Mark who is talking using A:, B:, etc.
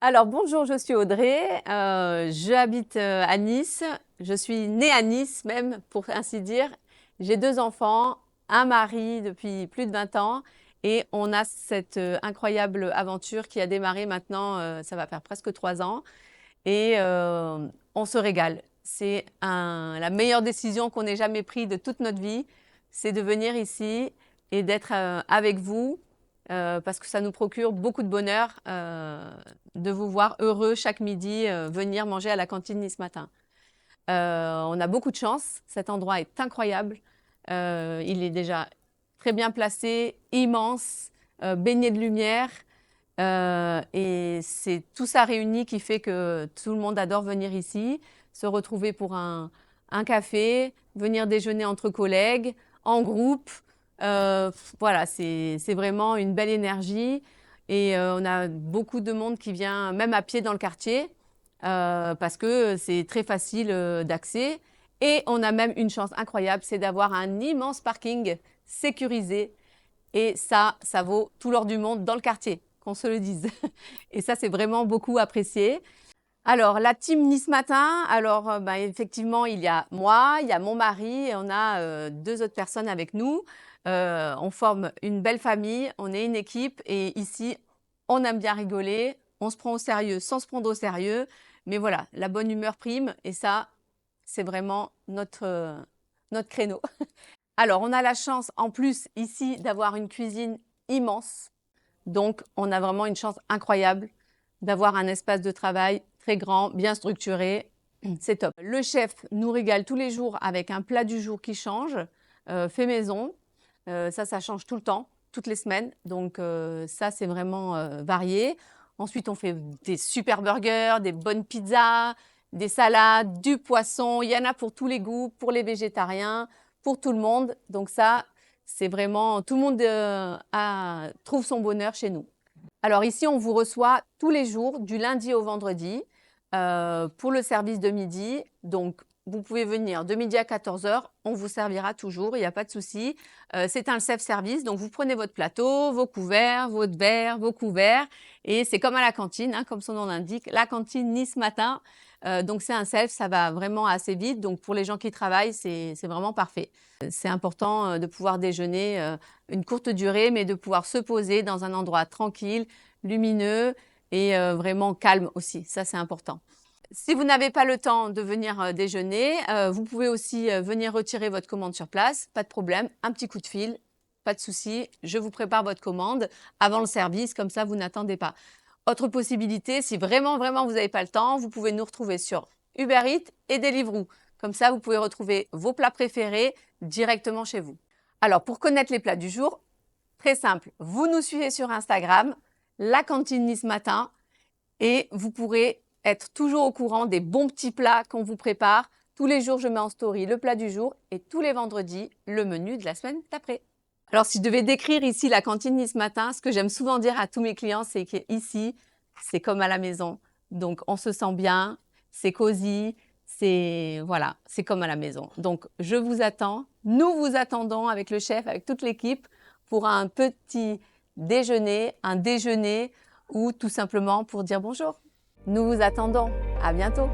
A: Alors bonjour, je suis Audrey, j'habite à Nice, je suis née à Nice même pour ainsi dire. J'ai 2 enfants, un mari depuis plus de 20 ans et on a cette incroyable aventure qui a démarré maintenant, ça va faire presque 3 ans et on se régale. C'est la meilleure décision qu'on ait jamais prise de toute notre vie, c'est de venir ici et d'être avec vous parce que ça nous procure beaucoup de bonheur de vous voir heureux chaque midi venir manger à la cantine Nice Matin. On a beaucoup de chance, cet endroit est incroyable. Il est déjà très bien placé, immense, baigné de lumière. Et c'est tout ça réuni qui fait que tout le monde adore venir ici, se retrouver pour un café, venir déjeuner entre collègues, en groupe. Voilà, c'est vraiment une belle énergie. Et on a beaucoup de monde qui vient même à pied dans le quartier parce que c'est très facile d'accès. Et on a même une chance incroyable, c'est d'avoir un immense parking sécurisé et ça vaut tout l'or du monde dans le quartier, qu'on se le dise. Et ça, c'est vraiment beaucoup apprécié. Alors, la team Nice Matin, alors bah, effectivement, il y a moi, il y a mon mari et on a 2 autres personnes avec nous. On forme une belle famille, on est une équipe et ici, on aime bien rigoler, on se prend au sérieux sans se prendre au sérieux. Mais voilà, la bonne humeur prime et ça, c'est vraiment notre créneau. Alors, on a la chance en plus ici d'avoir une cuisine immense. Donc, on a vraiment une chance incroyable d'avoir un espace de travail très grand, bien structuré. C'est top. Le chef nous régale tous les jours avec un plat du jour qui change, fait maison. Ça change tout le temps, toutes les semaines. Donc, ça, c'est vraiment varié. Ensuite, on fait des super burgers, des bonnes pizzas, des salades, du poisson. Il y en a pour tous les goûts, pour les végétariens, pour tout le monde. Donc ça, c'est vraiment, tout le monde trouve son bonheur chez nous. Alors ici, on vous reçoit tous les jours, du lundi au vendredi, pour le service de midi. Donc, vous pouvez venir de midi à 14 heures, on vous servira toujours, il n'y a pas de souci. C'est un self-service, donc vous prenez votre plateau, vos couverts, votre verre, vos couverts, et c'est comme à la cantine, hein, comme son nom l'indique, la cantine Nice Matin. Donc c'est un self, ça va vraiment assez vite. Donc pour les gens qui travaillent, c'est vraiment parfait. C'est important de pouvoir déjeuner une courte durée, mais de pouvoir se poser dans un endroit tranquille, lumineux et vraiment calme aussi. Ça, c'est important. Si vous n'avez pas le temps de venir déjeuner, vous pouvez aussi venir retirer votre commande sur place. Pas de problème, un petit coup de fil, pas de souci. Je vous prépare votre commande avant le service, comme ça, vous n'attendez pas. Autre possibilité, si vraiment, vraiment, vous n'avez pas le temps, vous pouvez nous retrouver sur Uber Eats et Deliveroo. Comme ça, vous pouvez retrouver vos plats préférés directement chez vous. Alors, pour connaître les plats du jour, très simple, vous nous suivez sur Instagram, la cantine Nice Matin, et vous pourrez être toujours au courant des bons petits plats qu'on vous prépare. Tous les jours, je mets en story le plat du jour et tous les vendredis, le menu de la semaine d'après. Alors, si je devais décrire ici la cantine Nice Matin, ce que j'aime souvent dire à tous mes clients, c'est qu'ici, c'est comme à la maison. Donc, on se sent bien, c'est cosy, voilà, c'est comme à la maison. Donc, je vous attends, nous vous attendons avec le chef, avec toute l'équipe pour un petit déjeuner, un déjeuner ou tout simplement pour dire bonjour. Nous vous attendons. À bientôt.